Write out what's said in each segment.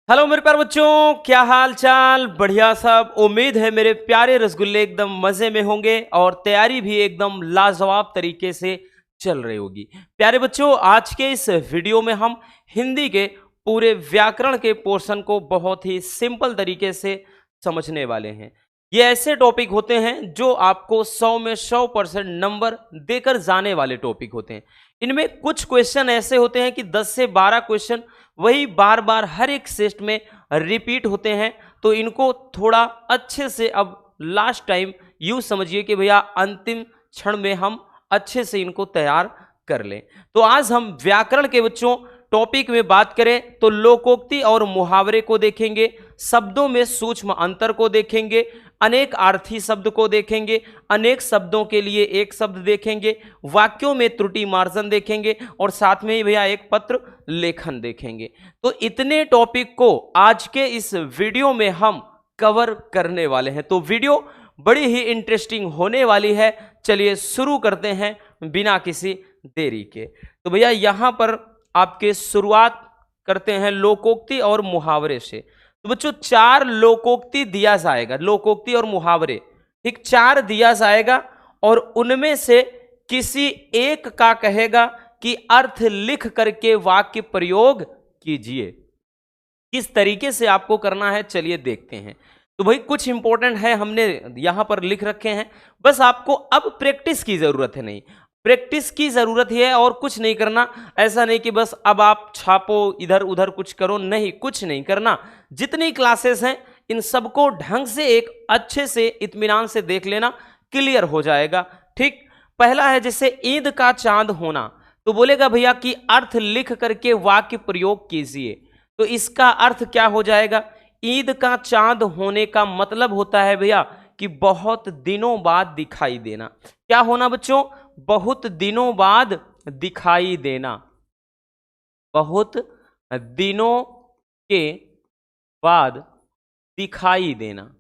Hello मेरे प्यारे बच्चों, क्या हाल चाल। बढ़िया सब। उम्मीद है मेरे प्यारे रसगुल्ले एकदम मजे में होंगे और तैयारी भी एकदम लाजवाब तरीके से चल रही होगी। प्यारे बच्चों, आज के इस वीडियो में हम हिंदी के पूरे व्याकरण के पोर्शन को बहुत ही सिंपल तरीके से समझने वाले हैं। ये ऐसे टॉपिक होते हैं जो आपको 100 में 100% नंबर देकर जाने वाले टॉपिक होते हैं। इनमें कुछ क्वेश्चन ऐसे होते हैं कि 10 से 12 क्वेश्चन वही बार बार हर एक टेस्ट में रिपीट होते हैं। तो इनको थोड़ा अच्छे से अब लास्ट टाइम यूं समझिए कि भैया अंतिम क्षण में हम अच्छे से इनको तैयार कर लें। तो आज हम व्याकरण के बच्चों टॉपिक में बात करें तो लोकोक्ति और मुहावरे को देखेंगे, शब्दों में सूक्ष्म अंतर को देखेंगे, अनेक आर्थी शब्द को देखेंगे, अनेक शब्दों के लिए एक शब्द देखेंगे, वाक्यों में त्रुटि मार्जन देखेंगे और साथ में ही भैया एक पत्र लेखन देखेंगे। तो इतने टॉपिक को आज के इस वीडियो में हम कवर करने वाले हैं। तो वीडियो बड़ी ही इंटरेस्टिंग होने वाली है। चलिए शुरू करते हैं बिना किसी देरी के। तो भैया यहां पर आपके शुरुआत करते हैं लोकोक्ति और मुहावरे से। तो बच्चों 4 लोकोक्ति दिया जाएगा, लोकोक्ति और मुहावरे, ठीक 4 दिया जाएगा और उनमें से किसी एक का कहेगा कि अर्थ लिख करके वाक्य प्रयोग कीजिए। किस तरीके से आपको करना है चलिए देखते हैं। तो भाई कुछ इंपॉर्टेंट है हमने यहां पर लिख रखे हैं, बस आपको अब प्रैक्टिस की जरूरत है। नहीं, प्रैक्टिस की जरूरत है और कुछ नहीं करना। ऐसा नहीं कि बस अब आप छापो इधर उधर कुछ करो, नहीं, कुछ नहीं करना। जितनी क्लासेस हैं इन सबको ढंग से एक अच्छे से इत्मीनान से देख लेना, क्लियर हो जाएगा। ठीक, पहला है जैसे ईद का चांद होना, तो बोलेगा भैया कि अर्थ लिख करके वाक्य प्रयोग कीजिए। तो इसका अर्थ क्या हो जाएगा? ईद का चांद होने का मतलब होता है भैया कि बहुत दिनों बाद दिखाई देना। क्या होना बच्चों? बहुत दिनों बाद दिखाई देना। बहुत दिनों के बाद दिखाई देना,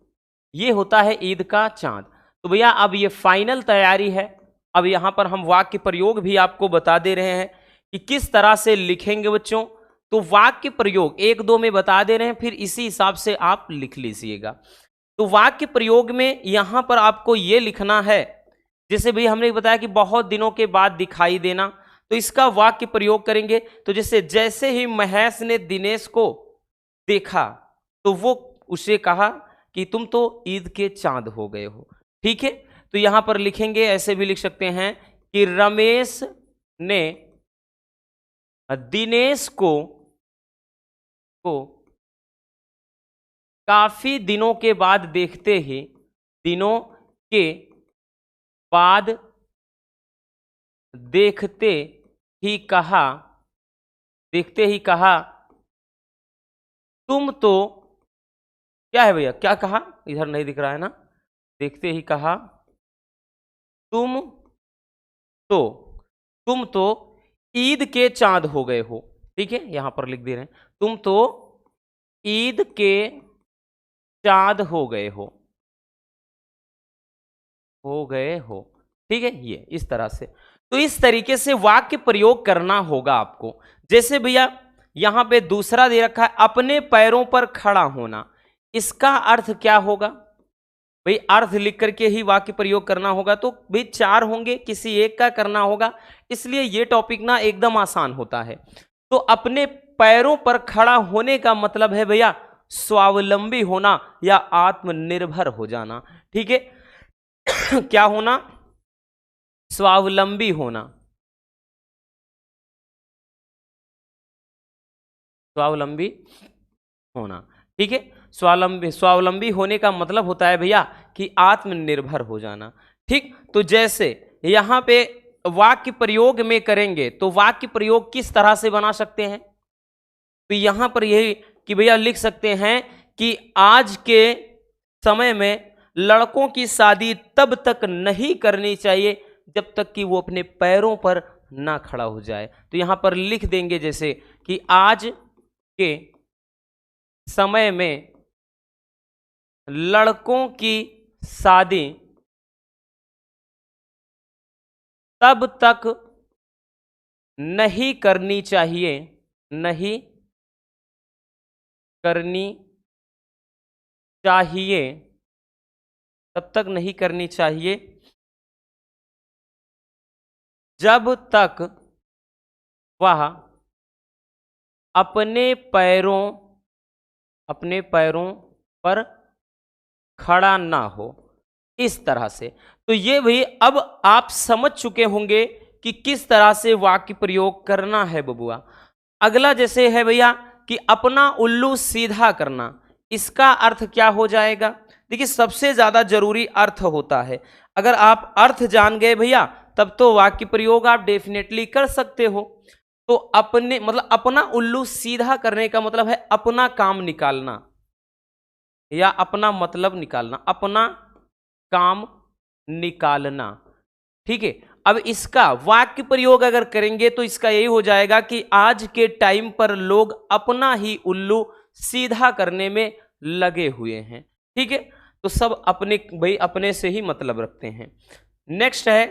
ये होता है ईद का चांद। तो भैया अब ये फाइनल तैयारी है। अब यहां पर हम वाक्य प्रयोग भी आपको बता दे रहे हैं कि किस तरह से लिखेंगे बच्चों। तो वाक्य प्रयोग 1-2 में बता दे रहे हैं, फिर इसी हिसाब से आप लिख लीजिएगा। तो वाक्य प्रयोग में यहां पर आपको ये लिखना है, जैसे भी हमने बताया कि बहुत दिनों के बाद दिखाई देना, तो इसका वाक्य प्रयोग करेंगे। तो जैसे जैसे ही महेश ने दिनेश को देखा तो वो उसे कहा कि तुम तो ईद के चांद हो गए हो। ठीक है, तो यहां पर लिखेंगे, ऐसे भी लिख सकते हैं कि रमेश ने दिनेश को काफी दिनों के बाद दिनों के बाद देखते ही कहा देखते ही कहा तुम तो, क्या है भैया, क्या कहा? इधर नहीं दिख रहा है ना। देखते ही कहा तुम तो तुम तो ईद के चांद हो गए हो। ठीक है, यहां पर लिख दे रहे हैं तुम तो ईद के चांद हो गए हो। ठीक है, ये इस तरह से। तो इस तरीके से वाक्य प्रयोग करना होगा आपको। जैसे भैया यहां पे दूसरा दे रखा है अपने पैरों पर खड़ा होना, इसका अर्थ क्या होगा? भाई अर्थ लिख करके ही वाक्य प्रयोग करना होगा, तो भाई 4 होंगे, किसी एक का करना होगा। इसलिए ये टॉपिक ना एकदम आसान होता है। तो अपने पैरों पर खड़ा होने का मतलब है भैया स्वावलंबी होना या आत्मनिर्भर हो जाना। ठीक है क्या होना? स्वावलंबी होना। स्वावलंबी होना, ठीक है। स्वावलंबी होने का मतलब होता है भैया कि आत्मनिर्भर हो जाना। ठीक, तो जैसे यहां पे वाक्य प्रयोग में करेंगे तो वाक्य प्रयोग किस तरह से बना सकते हैं? तो यहां पर यही कि भैया लिख सकते हैं कि आज के समय में लड़कों की शादी तब तक नहीं करनी चाहिए जब तक कि वो अपने पैरों पर ना खड़ा हो जाए। तो यहां पर लिख देंगे जैसे कि आज के समय में लड़कों की शादी तब तक नहीं करनी चाहिए, नहीं करनी चाहिए, तब तक नहीं करनी चाहिए जब तक वह अपने पैरों पर खड़ा ना हो, इस तरह से। तो ये भी अब आप समझ चुके होंगे कि किस तरह से वाक्य प्रयोग करना है बबुआ। अगला जैसे है भैया कि अपना उल्लू सीधा करना, इसका अर्थ क्या हो जाएगा? देखिए सबसे ज्यादा जरूरी अर्थ होता है। अगर आप अर्थ जान गए भैया तब तो वाक्य प्रयोग आप डेफिनेटली कर सकते हो। तो अपने मतलब अपना उल्लू सीधा करने का मतलब है अपना काम निकालना या अपना मतलब निकालना, अपना काम निकालना। ठीक है, अब इसका वाक्य प्रयोग अगर करेंगे तो इसका यही हो जाएगा कि आज के टाइम पर लोग अपना ही उल्लू सीधा करने में लगे हुए हैं। ठीक है, तो सब अपने भाई अपने से ही मतलब रखते हैं। नेक्स्ट है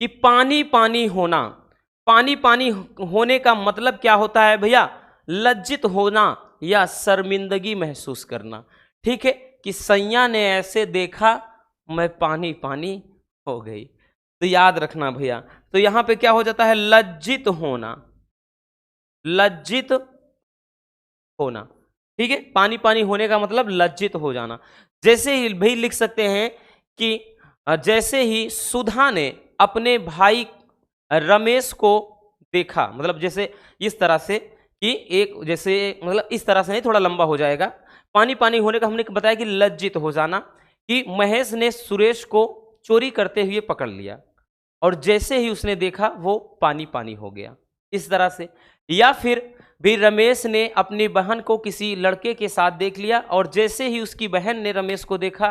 कि पानी पानी होना। पानी पानी होने का मतलब क्या होता है भैया? लज्जित होना या शर्मिंदगी महसूस करना। ठीक है, कि सैया ने ऐसे देखा मैं पानी पानी हो गई। तो याद रखना भैया, तो यहां पे क्या हो जाता है? लज्जित होना, लज्जित होना। ठीक है, पानी पानी होने का मतलब लज्जित हो जाना। जैसे ही भाई लिख सकते हैं कि जैसे ही सुधा ने अपने भाई रमेश को देखा, मतलब जैसे इस तरह से कि एक जैसे मतलब इस तरह से नहीं, थोड़ा लंबा हो जाएगा। पानी पानी होने का हमने बताया कि लज्जित हो जाना, कि महेश ने सुरेश को चोरी करते हुए पकड़ लिया और जैसे ही उसने देखा वो पानी पानी हो गया, इस तरह से। या फिर भी रमेश ने अपनी बहन को किसी लड़के के साथ देख लिया और जैसे ही उसकी बहन ने रमेश को देखा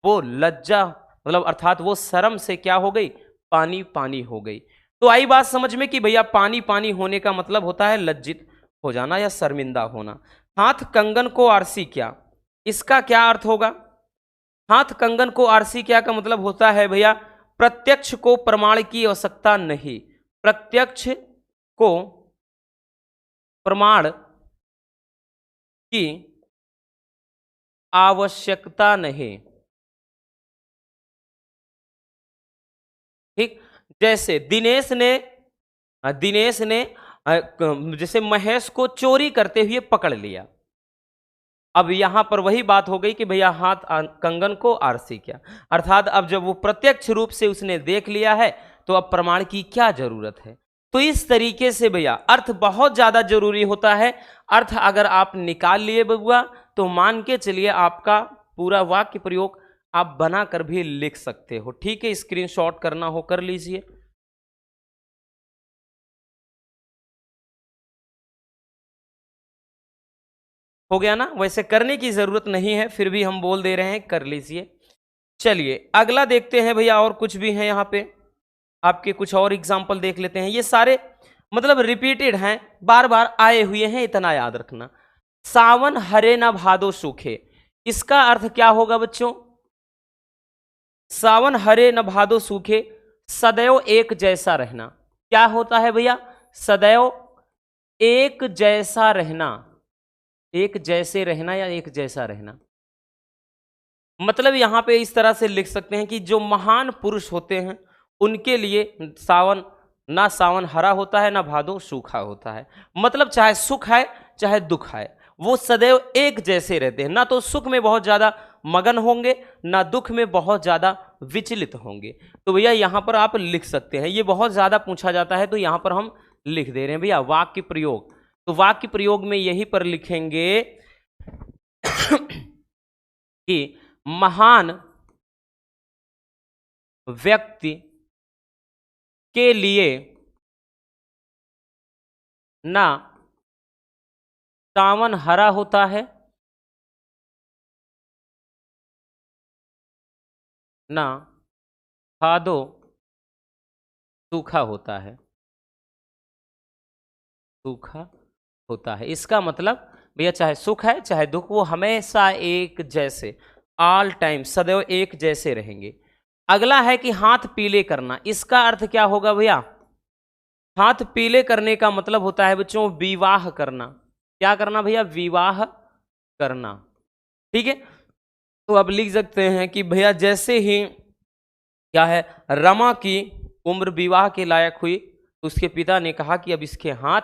वो लज्जा मतलब अर्थात वो शर्म से क्या हो गई? पानी पानी हो गई। तो आई बात समझ में कि भैया पानी पानी होने का मतलब होता है लज्जित हो जाना या शर्मिंदा होना। हाथ कंगन को आरसी क्या, इसका क्या अर्थ होगा? हाथ कंगन को आरसी क्या का मतलब होता है भैया प्रत्यक्ष को प्रमाण की आवश्यकता नहीं, प्रत्यक्ष को प्रमाण की आवश्यकता नहीं। ठीक, जैसे दिनेश ने जैसे महेश को चोरी करते हुए पकड़ लिया। अब यहां पर वही बात हो गई कि भैया हाथ कंगन को आरसी क्या, अर्थात अब जब वो प्रत्यक्ष रूप से उसने देख लिया है तो अब प्रमाण की क्या जरूरत है। तो इस तरीके से भैया अर्थ बहुत ज्यादा जरूरी होता है। अर्थ अगर आप निकाल लिए बबुआ तो मान के चलिए आपका पूरा वाक्य प्रयोग आप बना कर भी लिख सकते हो। ठीक है, स्क्रीनशॉट करना हो कर लीजिए। हो गया ना? वैसे करने की जरूरत नहीं है, फिर भी हम बोल दे रहे हैं, कर लीजिए। चलिए अगला देखते हैं भैया, और कुछ भी है यहाँ पे आपके, कुछ और एग्जाम्पल देख लेते हैं। ये सारे मतलब रिपीटेड हैं, बार बार आए हुए हैं, इतना याद रखना। सावन हरे न भादो सूखे, इसका अर्थ क्या होगा बच्चों? सावन हरे न भादो सूखे, सदैव एक जैसा रहना। क्या होता है भैया? सदैव एक जैसा रहना, एक जैसे रहना या एक जैसा रहना। मतलब यहां पे इस तरह से लिख सकते हैं कि जो महान पुरुष होते हैं उनके लिए सावन ना सावन हरा होता है ना भादो सूखा होता है। मतलब चाहे सुख है चाहे दुख है वो सदैव एक जैसे रहते हैं, ना तो सुख में बहुत ज्यादा मगन होंगे ना दुख में बहुत ज्यादा विचलित होंगे। तो भैया यहां पर आप लिख सकते हैं, ये बहुत ज्यादा पूछा जाता है तो यहां पर हम लिख दे रहे हैं भैया वाक्य प्रयोग। तो वाक्य प्रयोग में यही पर लिखेंगे कि महान व्यक्ति के लिए ना सावन हरा होता है ना भादो सूखा होता है, सूखा होता है। इसका मतलब भैया चाहे सुख है चाहे दुख वो हमेशा एक जैसे, ऑल टाइम सदैव एक जैसे रहेंगे। अगला है कि हाथ पीले करना, इसका अर्थ क्या होगा भैया? हाथ पीले करने का मतलब होता है बच्चों विवाह करना। क्या करना भैया, विवाह करना। ठीक है, तो अब लिख सकते हैं कि भैया जैसे ही क्या है, रमा की उम्र विवाह के लायक हुई तो उसके पिता ने कहा कि अब इसके हाथ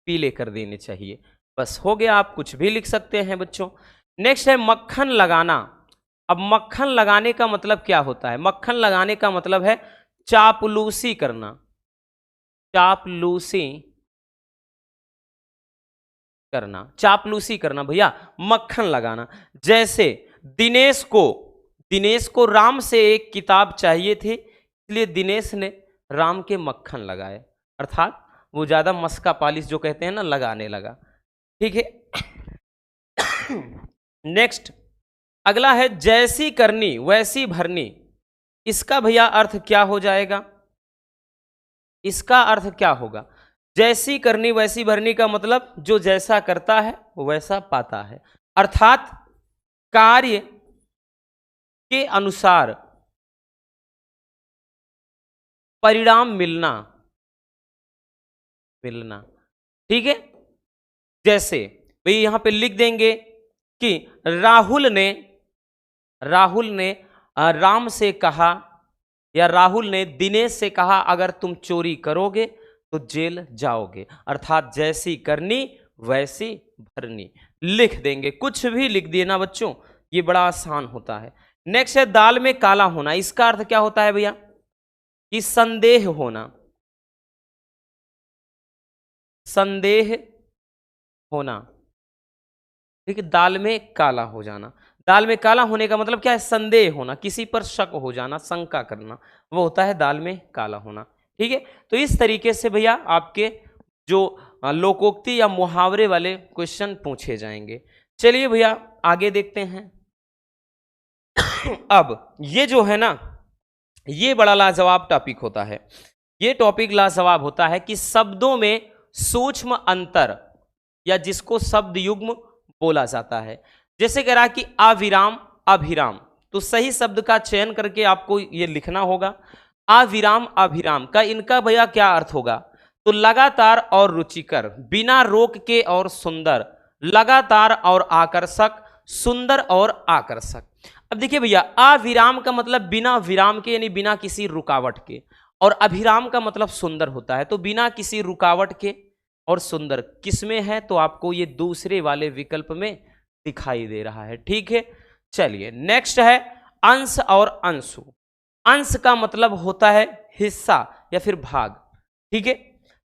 पीले कर देने चाहिए। बस हो गया, आप कुछ भी लिख सकते हैं बच्चों। नेक्स्ट है मक्खन लगाना। अब मक्खन लगाने का मतलब क्या होता है, मक्खन लगाने का मतलब है चापलूसी करना, चापलूसी करना, चापलूसी करना भैया, मक्खन लगाना। जैसे दिनेश को राम से एक किताब चाहिए थी, इसलिए दिनेश ने राम के मक्खन लगाए, अर्थात वो ज्यादा मस्का पालिश जो कहते हैं ना, लगाने लगा। ठीक है। नेक्स्ट अगला है जैसी करनी वैसी भरनी। इसका भैया अर्थ क्या हो जाएगा, इसका अर्थ क्या होगा, जैसी करनी वैसी भरनी का मतलब जो जैसा करता है वैसा पाता है, अर्थात कार्य के अनुसार परिणाम मिलना, मिलना। ठीक है, जैसे भाई यहां पे लिख देंगे कि राहुल ने राम से कहा, या राहुल ने दिनेश से कहा अगर तुम चोरी करोगे तो जेल जाओगे, अर्थात जैसी करनी वैसी भरनी। लिख देंगे, कुछ भी लिख दिए ना बच्चों, ये बड़ा आसान होता है। नेक्स्ट है दाल में काला होना। इसका अर्थ क्या होता है भैया, कि संदेह होना, संदेह होना। ठीक है, दाल में काला हो जाना, दाल में काला होने का मतलब क्या है, संदेह होना, किसी पर शक हो जाना, शंका करना, वो होता है दाल में काला होना। ठीक है, तो इस तरीके से भैया आपके जो लोकोक्ति या मुहावरे वाले क्वेश्चन पूछे जाएंगे। चलिए भैया आगे देखते हैं। अब ये जो है ना, ये बड़ा लाजवाब टॉपिक होता है। ये टॉपिक लाजवाब होता है कि शब्दों में सूक्ष्म अंतर, या जिसको शब्द युग्म बोला जाता है। जैसे कह रहा है कि अविराम अभिराम, तो सही शब्द का चयन करके आपको ये लिखना होगा। अविराम अभिराम का इनका भैया क्या अर्थ होगा, तो लगातार और रुचिकर, बिना रोक के और सुंदर, लगातार और आकर्षक, सुंदर और आकर्षक। अब देखिए भैया, अविराम का मतलब बिना विराम के, यानी बिना किसी रुकावट के, और अभिराम का मतलब सुंदर होता है, तो बिना किसी रुकावट के और सुंदर किसमें है, तो आपको ये दूसरे वाले विकल्प में दिखाई दे रहा है। ठीक है, चलिए नेक्स्ट है अंश और अंशु। अंश का मतलब होता है हिस्सा या फिर भाग। ठीक है,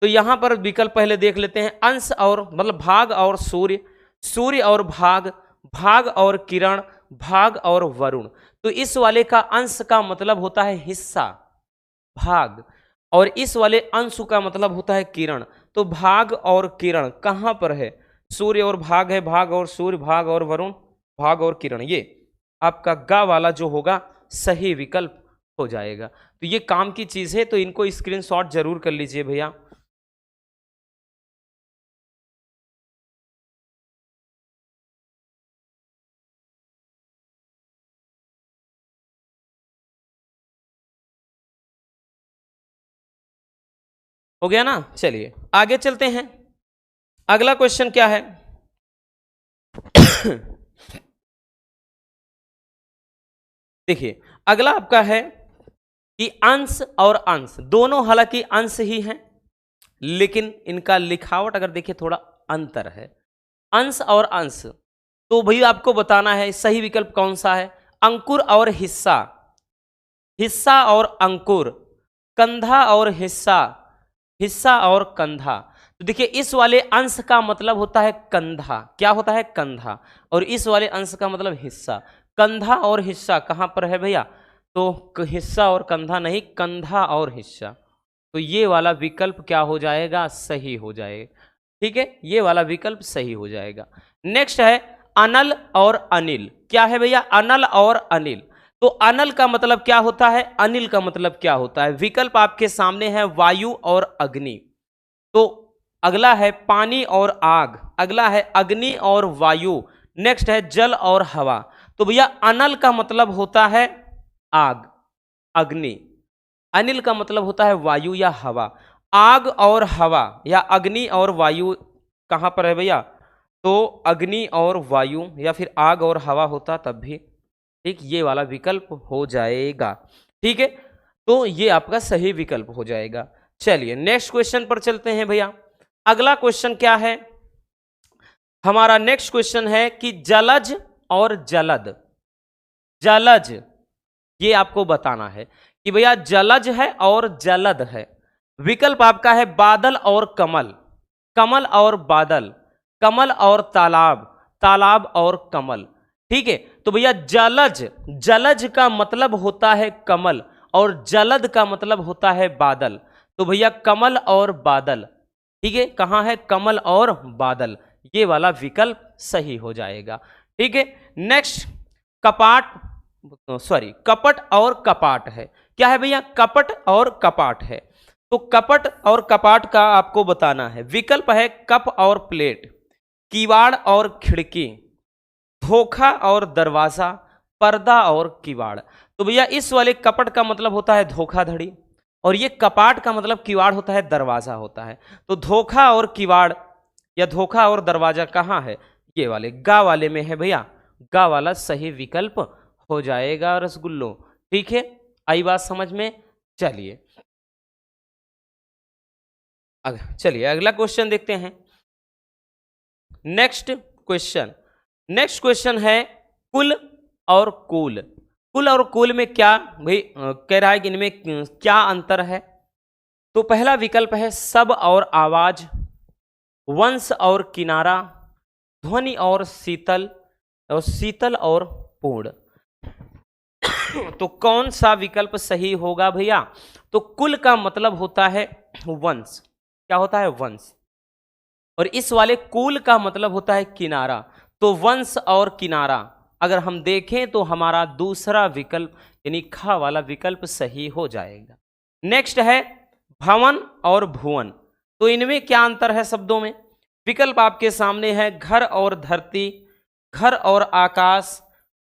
तो यहां पर विकल्प पहले देख लेते हैं। अंश और मतलब भाग और सूर्य, सूर्य और भाग, भाग और किरण, भाग और वरुण। तो इस वाले का अंश का मतलब होता है हिस्सा, भाग, और इस वाले अंशु का मतलब होता है किरण। तो भाग और किरण कहां पर है, सूर्य और भाग है, भाग और सूर्य, भाग और वरुण, भाग और किरण। ये आपका गा वाला जो होगा सही विकल्प हो जाएगा। तो ये काम की चीज है, तो इनको स्क्रीनशॉट जरूर कर लीजिए भैया। हो गया ना, चलिए आगे चलते हैं। अगला क्वेश्चन क्या है। देखिए अगला आपका है कि अंश और अंश दोनों, हालांकि अंश ही हैं, लेकिन इनका लिखावट अगर देखिए थोड़ा अंतर है। अंश और अंश, तो भैया आपको बताना है सही विकल्प कौन सा है। अंकुर और हिस्सा, हिस्सा और अंकुर, कंधा और हिस्सा, हिस्सा और कंधा। तो देखिए इस वाले अंश का मतलब होता है कंधा, क्या होता है, कंधा, और इस वाले अंश का मतलब हिस्सा। कंधा और हिस्सा कहां पर है भैया, तो हिस्सा और कंधा नहीं, कंधा और हिस्सा। तो ये वाला विकल्प क्या हो जाएगा, सही हो जाएगा। ठीक है, ये वाला विकल्प सही हो जाएगा। नेक्स्ट है अनल और अनिल। क्या है भैया, अनल और अनिल। तो अनल का मतलब क्या होता है, अनिल का मतलब क्या होता है। विकल्प आपके सामने है वायु और अग्नि। तो अगला है पानी और आग, अगला है अग्नि और वायु, नेक्स्ट है जल और हवा। तो भैया अनल का मतलब होता है आग, अग्नि। अनिल का मतलब होता है वायु या हवा। आग और हवा या अग्नि और वायु कहां पर है भैया, तो अग्नि और वायु या फिर आग और हवा होता तब भी, ठीक, ये वाला विकल्प हो जाएगा। ठीक है, तो ये आपका सही विकल्प हो जाएगा। चलिए नेक्स्ट क्वेश्चन पर चलते हैं भैया। अगला क्वेश्चन क्या है हमारा? नेक्स्ट क्वेश्चन है कि जलज और जलद, जलज ये आपको बताना है कि भैया जलज है और जलद है। विकल्प आपका है बादल और कमल, कमल और बादल, कमल और तालाब, तालाब और कमल। ठीक है, तो भैया जलज, जलज का मतलब होता है कमल और जलद का मतलब होता है बादल। तो भैया कमल और बादल, ठीक है, कहां है? कमल और बादल, ये वाला विकल्प सही हो जाएगा। ठीक है, नेक्स्ट कपाट, सॉरी कपट और कपाट है। क्या है भैया? कपट और कपाट है। तो कपट और कपाट का आपको बताना है। विकल्प है कप और प्लेट, किवाड़ और खिड़की, धोखा और दरवाजा, पर्दा और किवाड़। तो भैया इस वाले कपट का मतलब होता है धोखाधड़ी और ये कपाट का मतलब किवाड़ होता है, दरवाजा होता है। तो धोखा और किवाड़ या धोखा और दरवाजा कहाँ है? ये वाले गा वाले में है भैया, गा वाला सही विकल्प हो जाएगा रसगुल्लो। ठीक है, आई बात समझ में? चलिए चलिए अगला क्वेश्चन देखते हैं। नेक्स्ट क्वेश्चन, नेक्स्ट क्वेश्चन है कुल और कूल। कुल और कूल में क्या भाई कह रहा है कि इनमें क्या अंतर है? तो पहला विकल्प है सब और आवाज, वंश और किनारा, ध्वनि और शीतल, और शीतल और पूर्ण। तो कौन सा विकल्प सही होगा भैया? तो कुल का मतलब होता है वंश, क्या होता है? वंश। और इस वाले कूल का मतलब होता है किनारा। तो वंश और किनारा अगर हम देखें तो हमारा दूसरा विकल्प यानी खा वाला विकल्प सही हो जाएगा। नेक्स्ट है भवन और भुवन। तो इनमें क्या अंतर है शब्दों में? विकल्प आपके सामने है घर और धरती, घर और आकाश,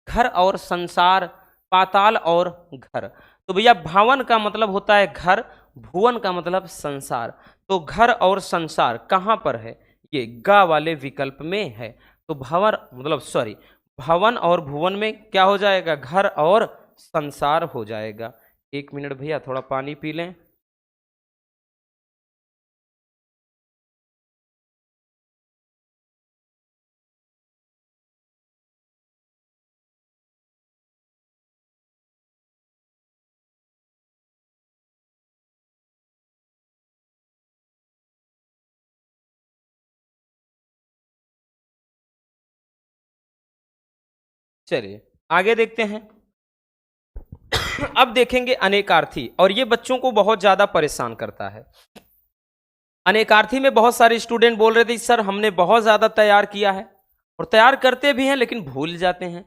घर और संसार, पाताल और घर। तो भैया भवन का मतलब होता है घर, भुवन का मतलब संसार। तो घर और संसार कहाँ पर है? ये गा वाले विकल्प में है। तो भवन मतलब सॉरी भवन और भुवन में क्या हो जाएगा? घर और संसार हो जाएगा। एक मिनट भैया थोड़ा पानी पी लें। चलिए आगे देखते हैं। अब देखेंगे अनेकार्थी, और ये बच्चों को बहुत ज्यादा परेशान करता है। अनेकार्थी में बहुत सारे स्टूडेंट बोल रहे थे सर हमने बहुत ज्यादा तैयार किया है, और तैयार करते भी हैं लेकिन भूल जाते हैं।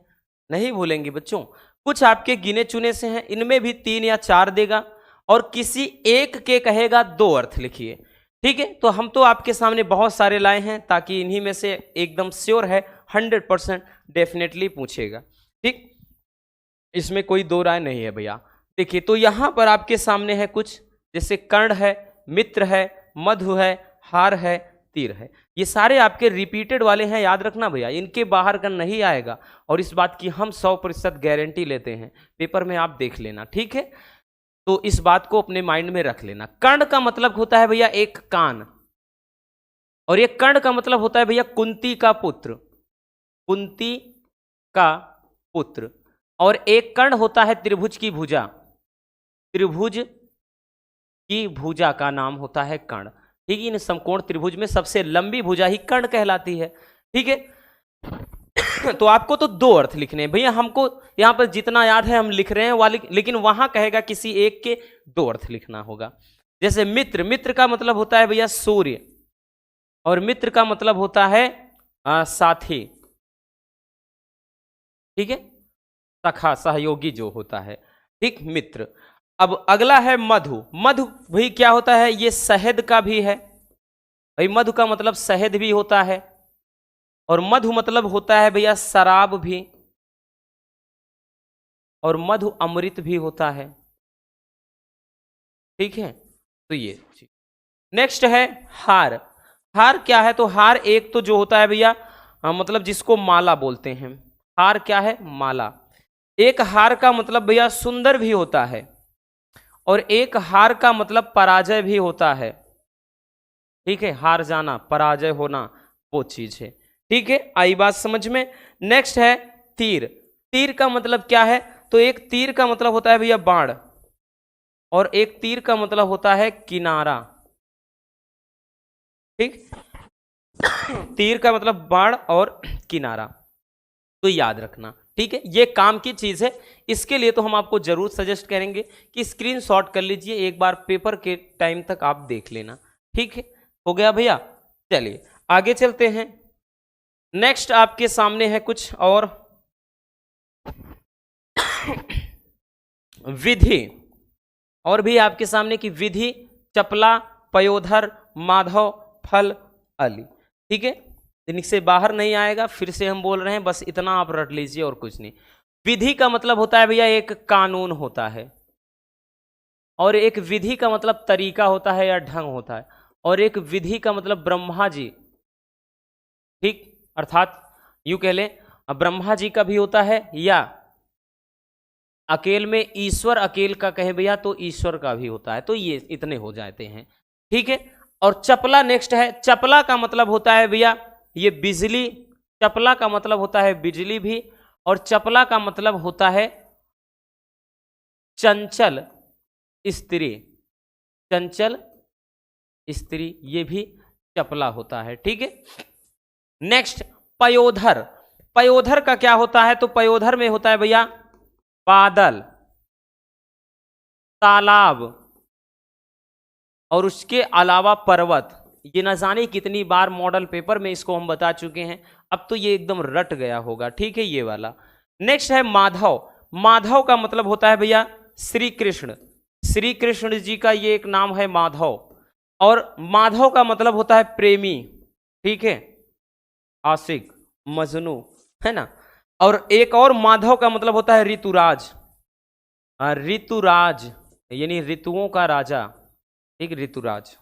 नहीं भूलेंगे बच्चों, कुछ आपके गिने चुने से हैं, इनमें भी 3 या 4 देगा और किसी एक के कहेगा 2 अर्थ लिखिए। ठीक है, तो हम तो आपके सामने बहुत सारे लाए हैं ताकि इन्हीं में से एकदम श्योर है 100% डेफिनेटली पूछेगा। ठीक, इसमें कोई दो राय नहीं है भैया। देखिए तो यहां पर आपके सामने है कुछ, जैसे कर्ण है, मित्र है, मधु है, हार है, तीर है। ये सारे आपके रिपीटेड वाले हैं, याद रखना भैया, इनके बाहर का नहीं आएगा। और इस बात की हम 100% गारंटी लेते हैं, पेपर में आप देख लेना। ठीक है, तो इस बात को अपने माइंड में रख लेना। कर्ण का मतलब होता है भैया एक कान, और ये कर्ण का मतलब होता है भैया कुंती का पुत्र, कुंती का पुत्र। और एक कर्ण होता है त्रिभुज की भुजा, त्रिभुज की भुजा का नाम होता है कर्ण। ठीक है, इन समकोण त्रिभुज में सबसे लंबी भुजा ही कर्ण कहलाती है। ठीक है, तो आपको तो 2 अर्थ लिखने हैं भैया, हमको यहां पर जितना याद है हम लिख रहे हैं वाली, लेकिन वहां कहेगा किसी एक के 2 अर्थ लिखना होगा। जैसे मित्र, मित्र का मतलब होता है भैया सूर्य, और मित्र का मतलब होता है साथी। ठीक है, सखा सहयोगी जो होता है। ठीक, मित्र। अब अगला है मधु। मधु भाई क्या होता है? ये शहद का भी है भाई, मधु का मतलब शहद भी होता है, और मधु मतलब होता है भैया शराब भी, और मधु अमृत भी होता है। ठीक है, तो ये नेक्स्ट है हार। हार क्या है? तो हार एक तो जो होता है भैया मतलब जिसको माला बोलते हैं। हार क्या है? माला। एक हार का मतलब भैया सुंदर भी होता है और एक हार का मतलब पराजय भी होता है। ठीक है, हार जाना, पराजय होना, वो चीज है। ठीक है, आई बात समझ में। नेक्स्ट है तीर। तीर का मतलब क्या है? तो एक तीर का मतलब होता है भैया बाण और एक तीर का मतलब होता है किनारा। ठीक, तीर का मतलब बाण और किनारा, तो याद रखना। ठीक है, ये काम की चीज है। इसके लिए तो हम आपको जरूर सजेस्ट करेंगे कि स्क्रीनशॉट कर लीजिए, एक बार पेपर के टाइम तक आप देख लेना। ठीक है, हो गया भैया। चलिए आगे चलते हैं। नेक्स्ट आपके सामने है कुछ और विधि, और भी आपके सामने की विधि, चपला, पयोधर, माधव, फल, अली। ठीक है, इनसे बाहर नहीं आएगा, फिर से हम बोल रहे हैं, बस इतना आप रट लीजिए और कुछ नहीं। विधि का मतलब होता है भैया एक कानून होता है, और एक विधि का मतलब तरीका होता है या ढंग होता है, और एक विधि का मतलब ब्रह्मा जी। ठीक, अर्थात यूं कह लें ब्रह्मा जी का भी होता है, या अकेल में ईश्वर अकेल का कहे भैया तो ईश्वर का भी होता है। तो ये इतने हो जाते हैं। ठीक है, और चपला नेक्स्ट है। चपला का मतलब होता है भैया ये बिजली, चपला का मतलब होता है बिजली भी, और चपला का मतलब होता है चंचल स्त्री, चंचल स्त्री, ये भी चपला होता है। ठीक है, नेक्स्ट पयोधर। पयोधर का क्या होता है? तो पयोधर में होता है भैया बादल, तालाब और उसके अलावा पर्वत। ये न जाने कितनी बार मॉडल पेपर में इसको हम बता चुके हैं, अब तो ये एकदम रट गया होगा। ठीक है, ये वाला। नेक्स्ट है माधव। माधव का मतलब होता है भैया श्री कृष्ण, श्री कृष्ण जी का ये एक नाम है माधव, और माधव का मतलब होता है प्रेमी। ठीक है, आशिक, मजनू, है ना। और एक और माधव का मतलब होता है ऋतुराज, ऋतुराज यानी ऋतुओं का राजा। ठीक, ऋतुराज।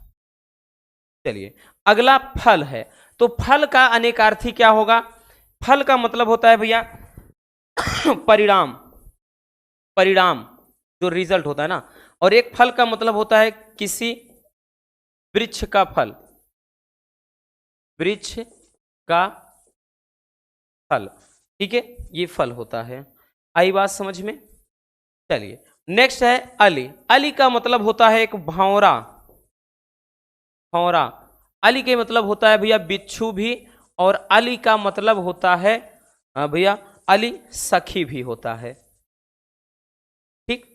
चलिए अगला फल है। तो फल का अनेकार्थी क्या होगा? फल का मतलब होता है भैया परिणाम, परिणाम जो रिजल्ट होता है ना। और एक फल का मतलब होता है किसी वृक्ष का फल, वृक्ष का फल। ठीक है, ये फल होता है। आई बात समझ में। चलिए नेक्स्ट है अली। अली का मतलब होता है एक भौरा, भौरा। अली के मतलब होता है भैया बिच्छू भी, और अली का मतलब होता है भैया अली सखी भी होता है। ठीक,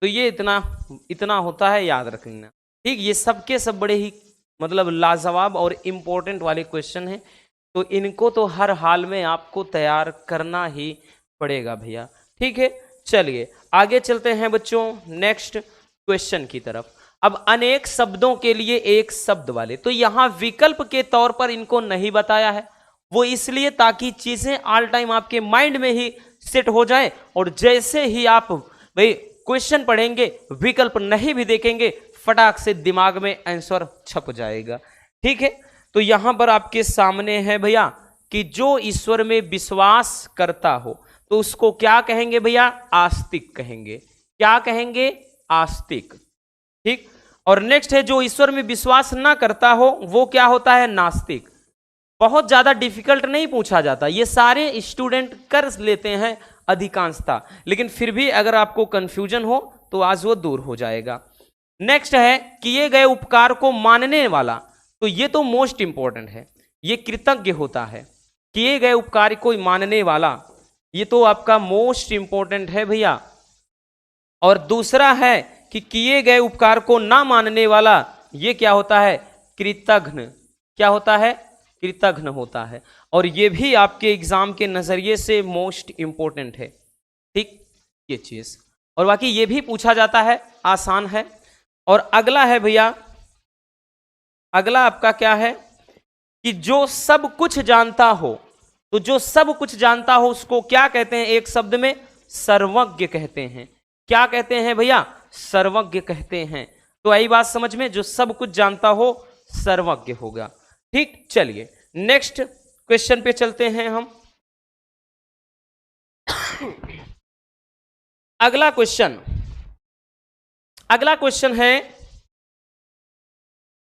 तो ये इतना होता है, याद रख लेना। ठीक, ये सबके सब बड़े ही मतलब लाजवाब और इम्पोर्टेंट वाले क्वेश्चन हैं, तो इनको तो हर हाल में आपको तैयार करना ही पड़ेगा भैया। ठीक है, चलिए आगे चलते हैं बच्चों नेक्स्ट क्वेश्चन की तरफ। अब अनेक शब्दों के लिए एक शब्द वाले, तो यहां विकल्प के तौर पर इनको नहीं बताया है, वो इसलिए ताकि चीजें ऑल टाइम आपके माइंड में ही सेट हो जाएं, और जैसे ही आप भाई क्वेश्चन पढ़ेंगे विकल्प नहीं भी देखेंगे, फटाक से दिमाग में आंसर छप जाएगा। ठीक है, तो यहां पर आपके सामने है भैया कि जो ईश्वर में विश्वास करता हो तो उसको क्या कहेंगे भैया? आस्तिक कहेंगे। क्या कहेंगे? आस्तिक। ठीक, और नेक्स्ट है जो ईश्वर में विश्वास ना करता हो वो क्या होता है? नास्तिक। बहुत ज्यादा डिफिकल्ट नहीं पूछा जाता, ये सारे स्टूडेंट कर लेते हैं अधिकांशता, लेकिन फिर भी अगर आपको कंफ्यूजन हो तो आज वो दूर हो जाएगा। नेक्स्ट है किए गए उपकार को मानने वाला, तो ये तो मोस्ट इंपॉर्टेंट है, ये कृतज्ञ होता है। किए गए उपकार को मानने वाला, ये तो आपका मोस्ट इंपॉर्टेंट है भैया। और दूसरा है कि किए गए उपकार को ना मानने वाला, ये क्या होता है? कृतघ्न। क्या होता है? कृतघ्न होता है, और ये भी आपके एग्जाम के नजरिए से मोस्ट इंपॉर्टेंट है। ठीक, ये चीज, और बाकी ये भी पूछा जाता है, आसान है। और अगला है भैया, अगला आपका क्या है कि जो सब कुछ जानता हो, तो जो सब कुछ जानता हो उसको क्या कहते हैं? एक शब्द में सर्वज्ञ कहते हैं। क्या कहते हैं भैया? सर्वज्ञ कहते हैं। तो आई बात समझ में, जो सब कुछ जानता हो सर्वज्ञ होगा। ठीक, चलिए नेक्स्ट क्वेश्चन पे चलते हैं हम। अगला क्वेश्चन है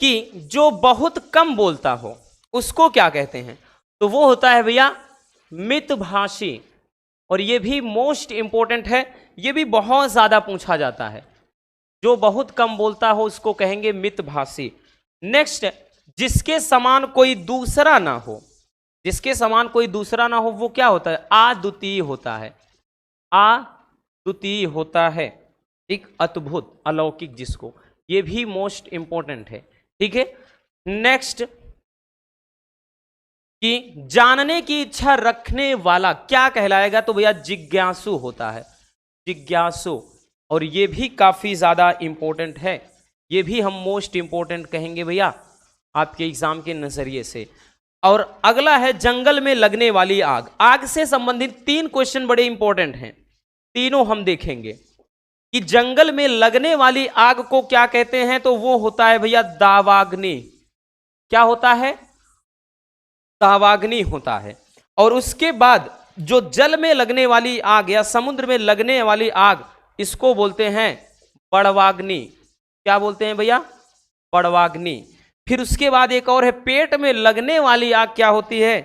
कि जो बहुत कम बोलता हो उसको क्या कहते हैं? तो वो होता है भैया मितभाषी। और ये भी मोस्ट इंपॉर्टेंट है, ये भी बहुत ज्यादा पूछा जाता है। जो बहुत कम बोलता हो उसको कहेंगे मितभाषी। नेक्स्ट, जिसके समान कोई दूसरा ना हो, जिसके समान कोई दूसरा ना हो वो क्या होता है? अद्वितीय होता है, अद्वितीय होता है, एक अद्भुत अलौकिक जिसको, ये भी मोस्ट इंपॉर्टेंट है। ठीक है। नेक्स्ट, कि जानने की इच्छा रखने वाला क्या कहलाएगा? तो भैया जिज्ञासु होता है, जिज्ञासु। और ये भी काफी ज्यादा इंपॉर्टेंट है, ये भी हम मोस्ट इंपॉर्टेंट कहेंगे भैया आपके एग्जाम के नजरिए से। और अगला है जंगल में लगने वाली आग। आग से संबंधित 3 क्वेश्चन बड़े इंपॉर्टेंट हैं, तीनों हम देखेंगे कि जंगल में लगने वाली आग को क्या कहते हैं। तो वो होता है भैया दावाग्नि। क्या होता है? दावाग्नि होता है। और उसके बाद जो जल में लगने वाली आग या समुद्र में लगने वाली आग, इसको बोलते हैं पड़वाग्नि। क्या बोलते हैं भैया? पड़वाग्नि। फिर उसके बाद एक और है पेट में लगने वाली आग, क्या होती है?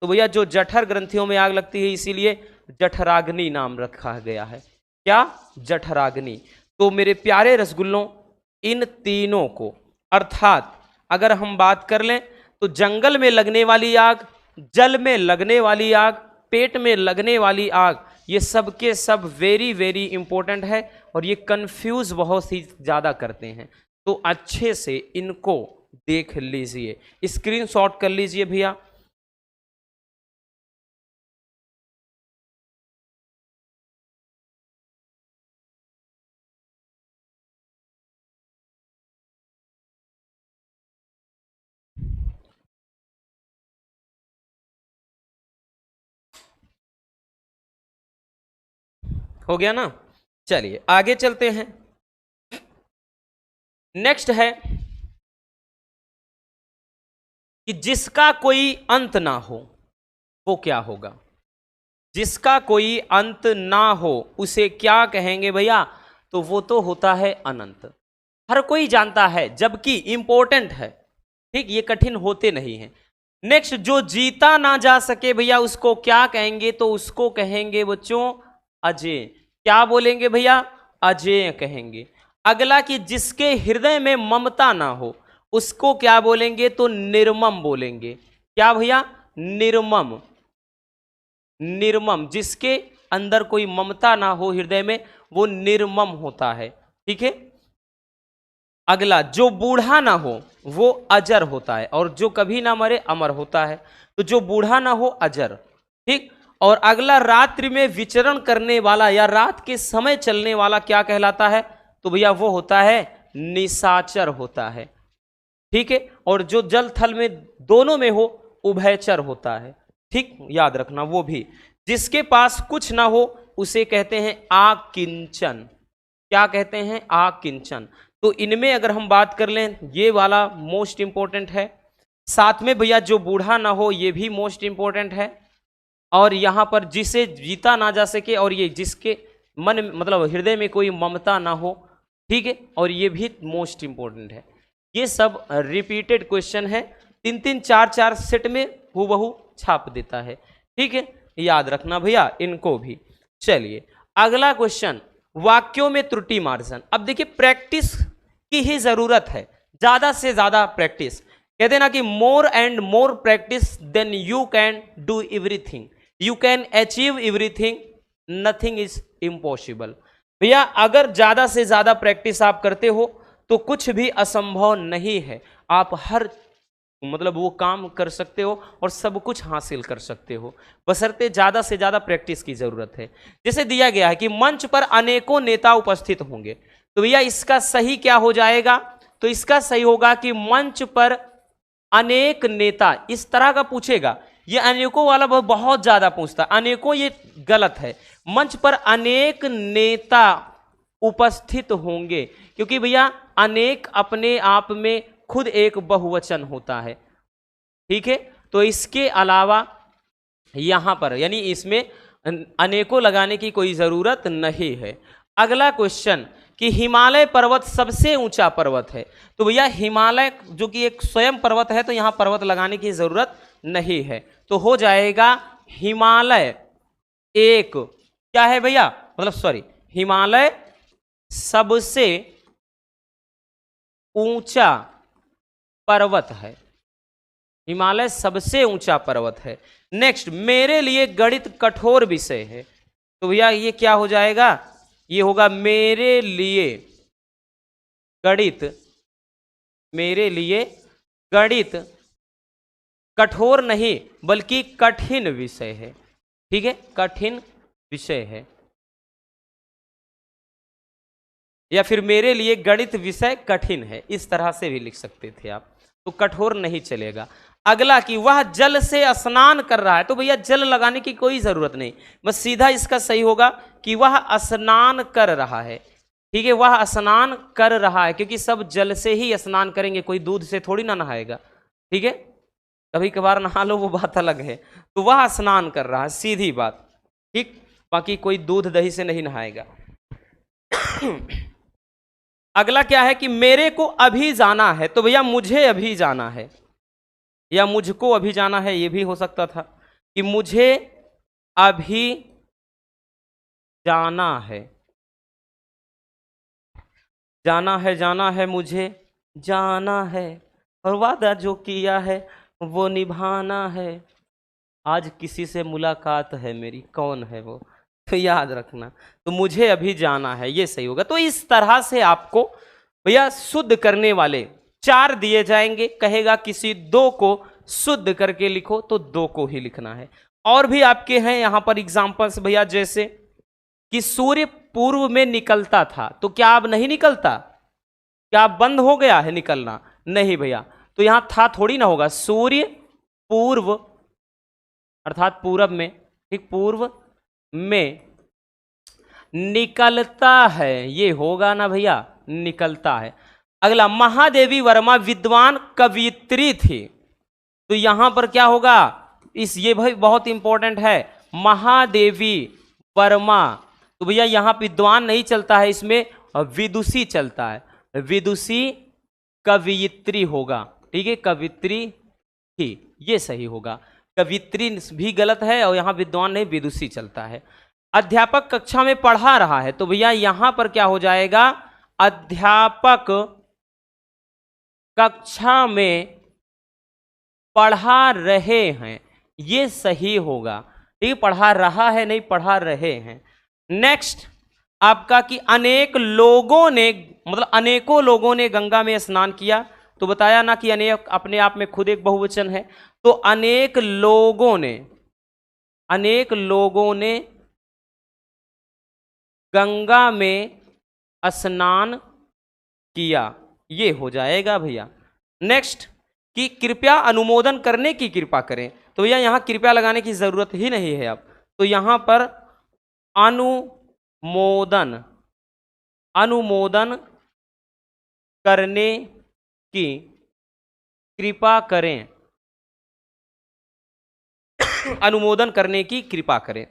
तो भैया जो जठर ग्रंथियों में आग लगती है, इसीलिए जठराग्नि नाम रखा गया है। क्या? जठराग्नि। तो मेरे प्यारे रसगुल्लों, इन तीनों को, अर्थात अगर हम बात कर लें तो जंगल में लगने वाली आग, जल में लगने वाली आग, पेट में लगने वाली आग, ये सब के सब वेरी वेरी इंपॉर्टेंट है और ये कंफ्यूज बहुत ही ज़्यादा करते हैं। तो अच्छे से इनको देख लीजिए, स्क्रीनशॉट कर लीजिए भैया। हो गया ना? चलिए आगे चलते हैं। नेक्स्ट है कि जिसका कोई अंत ना हो वो क्या होगा? जिसका कोई अंत ना हो उसे क्या कहेंगे भैया? तो वो तो होता है अनंत। हर कोई जानता है, जबकि इंपॉर्टेंट है। ठीक, ये कठिन होते नहीं हैं। नेक्स्ट, जो जीता ना जा सके भैया उसको क्या कहेंगे? तो उसको कहेंगे बच्चों अजेय। क्या बोलेंगे भैया? अजेय कहेंगे। अगला, कि जिसके हृदय में ममता ना हो उसको क्या बोलेंगे? तो निर्मम बोलेंगे। क्या भैया? निर्मम। निर्मम, जिसके अंदर कोई ममता ना हो हृदय में, वो निर्मम होता है। ठीक है। अगला, जो बूढ़ा ना हो वो अजर होता है, और जो कभी ना मरे अमर होता है। तो जो बूढ़ा ना हो अजर। ठीक। और अगला, रात्रि में विचरण करने वाला या रात के समय चलने वाला क्या कहलाता है? तो भैया वो होता है निशाचर होता है। ठीक है। और जो जल थल में दोनों में हो उभयचर होता है। ठीक, याद रखना। वो भी जिसके पास कुछ ना हो उसे कहते हैं आकिंचन। क्या कहते हैं? आकिंचन। तो इनमें अगर हम बात कर लें, ये वाला मोस्ट इंपॉर्टेंट है। साथ में भैया जो बूढ़ा ना हो, ये भी मोस्ट इंपॉर्टेंट है। और यहां पर जिसे जीता ना जा सके, और ये जिसके मन मतलब हृदय में कोई ममता ना हो। ठीक है। और ये भी मोस्ट इंपॉर्टेंट है। ये सब रिपीटेड क्वेश्चन है, 3-3 4-4 सेट में हूबहू छाप देता है। ठीक है, याद रखना भैया इनको भी। चलिए अगला क्वेश्चन, वाक्यों में त्रुटि मार्जन। अब देखिए प्रैक्टिस की ही जरूरत है, ज्यादा से ज्यादा प्रैक्टिस। कहते हैं ना कि more and more practice then you can do everything, you can achieve everything, nothing is impossible. भैया अगर ज्यादा से ज्यादा प्रैक्टिस आप करते हो तो कुछ भी असंभव नहीं है। आप हर मतलब वो काम कर सकते हो और सब कुछ हासिल कर सकते हो, बशर्ते ज्यादा से ज्यादा प्रैक्टिस की जरूरत है। जैसे दिया गया है कि मंच पर अनेकों नेता उपस्थित होंगे, तो भैया इसका सही क्या हो जाएगा? तो इसका सही होगा कि मंच पर अनेक नेता। इस तरह का पूछेगा, ये अनेकों वाला बहुत ज्यादा पूछता, अनेकों ये गलत है। मंच पर अनेक नेता उपस्थित होंगे, क्योंकि भैया अनेक अपने आप में खुद एक बहुवचन होता है। ठीक है। तो इसके अलावा यहां पर यानी इसमें अनेकों लगाने की कोई जरूरत नहीं है। अगला क्वेश्चन कि हिमालय पर्वत सबसे ऊंचा पर्वत है, तो भैया हिमालय जो कि एक स्वयं पर्वत है तो यहां पर्वत लगाने की जरूरत नहीं है, तो हो जाएगा हिमालय एक क्या है भैया, मतलब सॉरी, हिमालय सबसे ऊंचा पर्वत है, हिमालय सबसे ऊंचा पर्वत है। नेक्स्ट, मेरे लिए गणित कठोर विषय है, तो भैया ये क्या हो जाएगा, ये होगा मेरे लिए गणित, मेरे लिए गणित कठोर नहीं बल्कि कठिन विषय है। ठीक है, कठिन विषय है, या फिर मेरे लिए गणित विषय कठिन है, इस तरह से भी लिख सकते थे आप, तो कठोर नहीं चलेगा। अगला कि वह जल से स्नान कर रहा है, तो भैया जल लगाने की कोई जरूरत नहीं, बस सीधा इसका सही होगा कि वह स्नान कर रहा है। ठीक है, वह स्नान कर रहा है, क्योंकि सब जल से ही स्नान करेंगे, कोई दूध से थोड़ी ना नहाएगा। ठीक है, कभी कभार नहा लो वो बात अलग है, तो वह स्नान कर रहा है, सीधी बात। ठीक, बाकी कोई दूध दही से नहीं नहाएगा। अगला क्या है कि मेरे को अभी जाना है, तो भैया मुझे अभी जाना है या मुझको अभी जाना है, ये भी हो सकता था कि मुझे अभी जाना है, जाना है, जाना है, मुझे जाना है, और वादा जो किया है वो निभाना है, आज किसी से मुलाकात है मेरी, कौन है वो, तो याद रखना, तो मुझे अभी जाना है, ये सही होगा। तो इस तरह से आपको भैया शुद्ध करने वाले 4 दिए जाएंगे, कहेगा किसी 2 को शुद्ध करके लिखो, तो 2 को ही लिखना है। और भी आपके हैं यहां पर एग्जांपल्स भैया, जैसे कि सूर्य पूर्व में निकलता था, तो क्या अब नहीं निकलता, क्या अब बंद हो गया है निकलना, नहीं भैया, तो यहां था थोड़ी ना होगा, सूर्य पूर्व अर्थात पूरब में, ठीक, पूर्व में निकलता है, ये होगा ना भैया, निकलता है। अगला, महादेवी वर्मा विद्वान कवियत्री थी, तो यहां पर क्या होगा, इस ये भाई बहुत इंपॉर्टेंट है, महादेवी वर्मा, तो भैया यहां विद्वान नहीं चलता है, इसमें विदुषी चलता है, विदुषी कवियत्री होगा। ठीक है, कवित्री थी, ये सही होगा, कवित्री भी गलत है और यहां विद्वान नहीं, विदुषी चलता है। अध्यापक कक्षा में पढ़ा रहा है, तो भैया यहां पर क्या हो जाएगा, अध्यापक कक्षा में पढ़ा रहे हैं, ये सही होगा। ठीक, पढ़ा रहा है नहीं, पढ़ा रहे हैं। नेक्स्ट आपका कि अनेक लोगों ने, मतलब अनेकों लोगों ने गंगा में स्नान किया, तो बताया ना कि अनेक अपने आप में खुद एक बहुवचन है, तो अनेक लोगों ने, अनेक लोगों ने गंगा में स्नान किया, ये हो जाएगा भैया। नेक्स्ट कि कृपया अनुमोदन करने की कृपा करें, तो भैया यहां कृपया लगाने की जरूरत ही नहीं है अब, तो यहां पर अनुमोदन, अनुमोदन करने की कृपा करें, अनुमोदन करने की कृपा करें,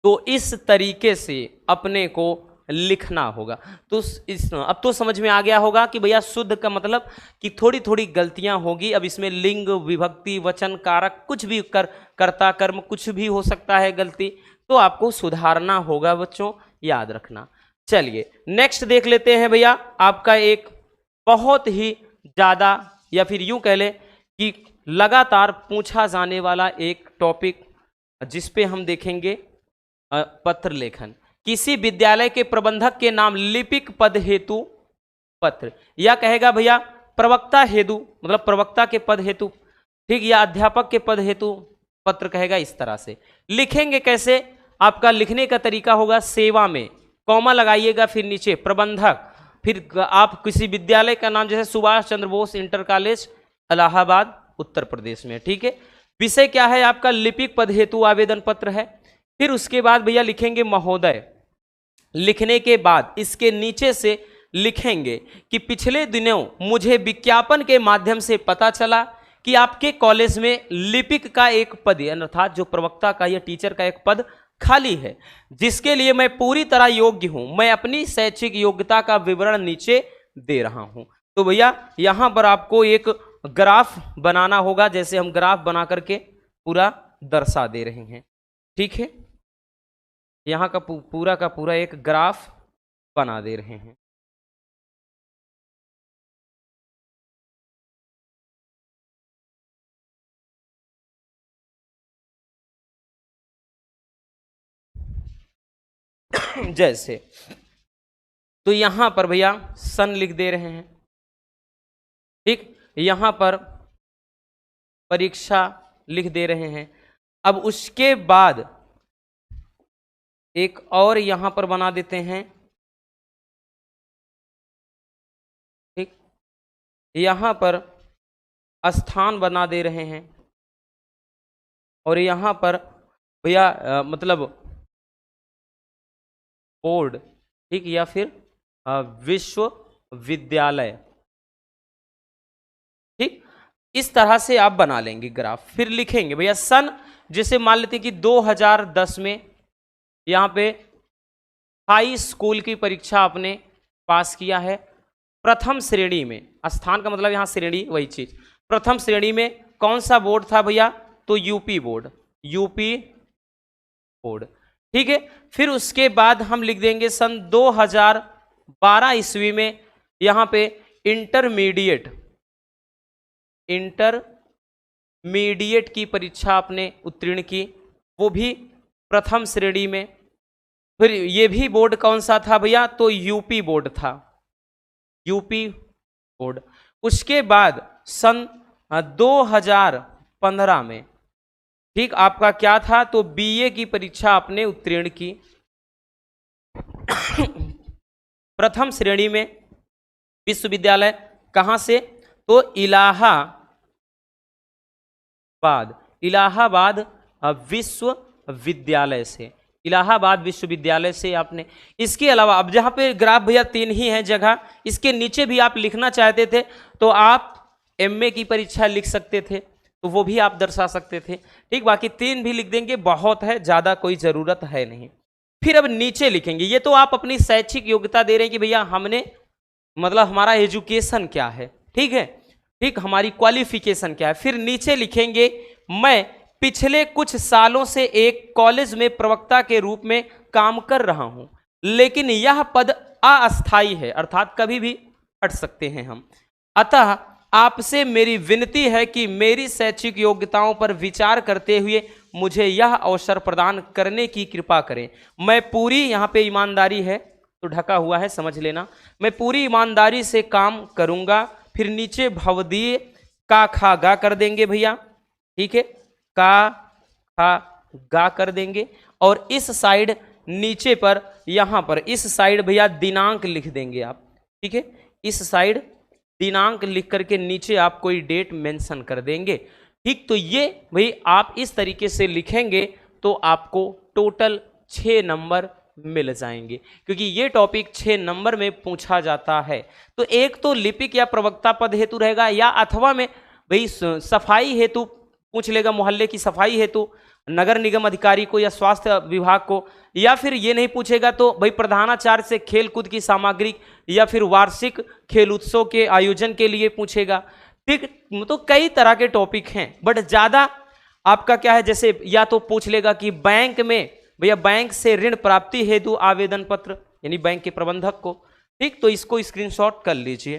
तो इस तरीके से अपने को लिखना होगा। तो इस अब तो समझ में आ गया होगा कि भैया शुद्ध का मतलब कि थोड़ी थोड़ी गलतियां होगी, अब इसमें लिंग विभक्ति वचन कारक कुछ भी कर्ता कर्म कुछ भी हो सकता है गलती, तो आपको सुधारना होगा बच्चों, याद रखना। चलिए नेक्स्ट देख लेते हैं भैया, आपका एक बहुत ही ज्यादा या फिर यूं कह ले कि लगातार पूछा जाने वाला एक टॉपिक, जिसपे हम देखेंगे पत्र लेखन। किसी विद्यालय के प्रबंधक के नाम लिपिक पद हेतु पत्र, या कहेगा भैया प्रवक्ता हेतु, मतलब प्रवक्ता के पद हेतु, ठीक, या अध्यापक के पद हेतु पत्र कहेगा, इस तरह से लिखेंगे। कैसे, आपका लिखने का तरीका होगा सेवा में कॉमा लगाइएगा, फिर नीचे प्रबंधक, फिर आप किसी विद्यालय का नाम, जैसे सुभाष चंद्र बोस इंटर कॉलेज इलाहाबाद उत्तर प्रदेश में, ठीक है। विषय क्या है आपका, लिपिक पद हेतु आवेदन पत्र है। फिर उसके बाद भैया लिखेंगे महोदय, लिखने के बाद इसके नीचे से लिखेंगे कि पिछले दिनों मुझे विज्ञापन के माध्यम से पता चला कि आपके कॉलेज में लिपिक का एक पद अर्थात जो प्रवक्ता का या टीचर का एक पद खाली है, जिसके लिए मैं पूरी तरह योग्य हूं। मैं अपनी शैक्षिक योग्यता का विवरण नीचे दे रहा हूं। तो भैया यहां पर आपको एक ग्राफ बनाना होगा, जैसे हम ग्राफ बना करके पूरा दर्शा दे रहे हैं। ठीक है, यहां का पूरा एक ग्राफ बना दे रहे हैं। जैसे तो यहां पर भैया सन लिख दे रहे हैं। ठीक, यहां पर परीक्षा लिख दे रहे हैं। अब उसके बाद एक और यहां पर बना देते हैं। ठीक, यहां पर स्थान बना दे रहे हैं और यहां पर भैया मतलब बोर्ड, ठीक, या फिर विश्वविद्यालय। ठीक, इस तरह से आप बना लेंगे ग्राफ। फिर लिखेंगे भैया सन, जैसे मान लेते हैं कि 2010 में यहां पे हाई स्कूल की परीक्षा आपने पास किया है प्रथम श्रेणी में। स्थान का मतलब यहां श्रेणी, वही चीज। प्रथम श्रेणी में कौन सा बोर्ड था भैया? तो यूपी बोर्ड, यूपी बोर्ड। ठीक है, फिर उसके बाद हम लिख देंगे सन 2012 ईस्वी में यहां पे इंटरमीडिएट की परीक्षा आपने उत्तीर्ण की, वो भी प्रथम श्रेणी में। फिर ये भी बोर्ड कौन सा था भैया? तो यूपी बोर्ड था, यूपी बोर्ड। उसके बाद सन 2015 में, ठीक, आपका क्या था? तो बीए की परीक्षा आपने उत्तीर्ण की प्रथम श्रेणी में। विश्वविद्यालय कहां से? तो इलाहाबाद विश्वविद्यालय से, इलाहाबाद विश्वविद्यालय से आपने। इसके अलावा अब जहां पे ग्राफ भैया 3 ही है जगह, इसके नीचे भी आप लिखना चाहते थे तो आप एमए की परीक्षा लिख सकते थे, तो वो भी आप दर्शा सकते थे। ठीक, बाकी 3 भी लिख देंगे, बहुत है, ज्यादा कोई जरूरत है नहीं। फिर अब नीचे लिखेंगे, ये तो आप अपनी शैक्षिक योग्यता दे रहे हैं कि भैया हमने मतलब हमारा एजुकेशन क्या है। ठीक है, ठीक, हमारी क्वालिफिकेशन क्या है। फिर नीचे लिखेंगे मैं पिछले कुछ सालों से एक कॉलेज में प्रवक्ता के रूप में काम कर रहा हूं, लेकिन यह पद अस्थायी है, अर्थात कभी भी हट सकते हैं हम। अतः आपसे मेरी विनती है कि मेरी शैक्षिक योग्यताओं पर विचार करते हुए मुझे यह अवसर प्रदान करने की कृपा करें। मैं पूरी, यहाँ पे ईमानदारी है तो ढका हुआ है, समझ लेना, मैं पूरी ईमानदारी से काम करूंगा। फिर नीचे भवदीय का खा गा कर देंगे भैया। ठीक है, का खा गा कर देंगे और इस साइड नीचे पर, यहां पर इस साइड भैया दिनांक लिख देंगे आप। ठीक है, इस साइड दिनांक लिख करके नीचे आप कोई डेट मेंशन कर देंगे। ठीक, तो ये भाई आप इस तरीके से लिखेंगे तो आपको टोटल 6 नंबर मिल जाएंगे, क्योंकि ये टॉपिक 6 नंबर में पूछा जाता है। तो एक तो लिपिक या प्रवक्ता पद हेतु रहेगा, या अथवा में भाई सफाई हेतु पूछ लेगा, मोहल्ले की सफाई हेतु नगर निगम अधिकारी को या स्वास्थ्य विभाग को, या फिर ये नहीं पूछेगा तो भाई प्रधानाचार्य से खेल कूद की सामग्री या फिर वार्षिक खेल उत्सव के आयोजन के लिए पूछेगा। ठीक, तो कई तरह के टॉपिक हैं, बट ज्यादा आपका क्या है, जैसे या तो पूछ लेगा कि बैंक में भैया बैंक से ऋण प्राप्ति हेतु आवेदन पत्र, यानी बैंक के प्रबंधक को। ठीक, तो इसको स्क्रीनशॉट कर लीजिए।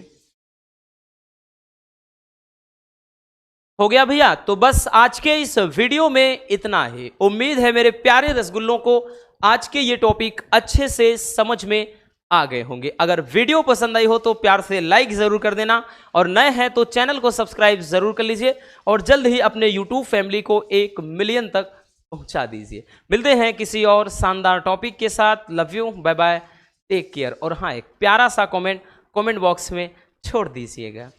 हो गया भैया। तो बस आज के इस वीडियो में इतना ही। उम्मीद है मेरे प्यारे रसगुल्लों को आज के ये टॉपिक अच्छे से समझ में आ गए होंगे। अगर वीडियो पसंद आई हो तो प्यार से लाइक जरूर कर देना, और नए हैं तो चैनल को सब्सक्राइब जरूर कर लीजिए, और जल्द ही अपने यूट्यूब फैमिली को 1 मिलियन तक पहुंचा दीजिए। मिलते हैं किसी और शानदार टॉपिक के साथ। Love you, bye bye, take care. और हाँ, एक प्यारा सा कमेंट बॉक्स में छोड़ दीजिएगा।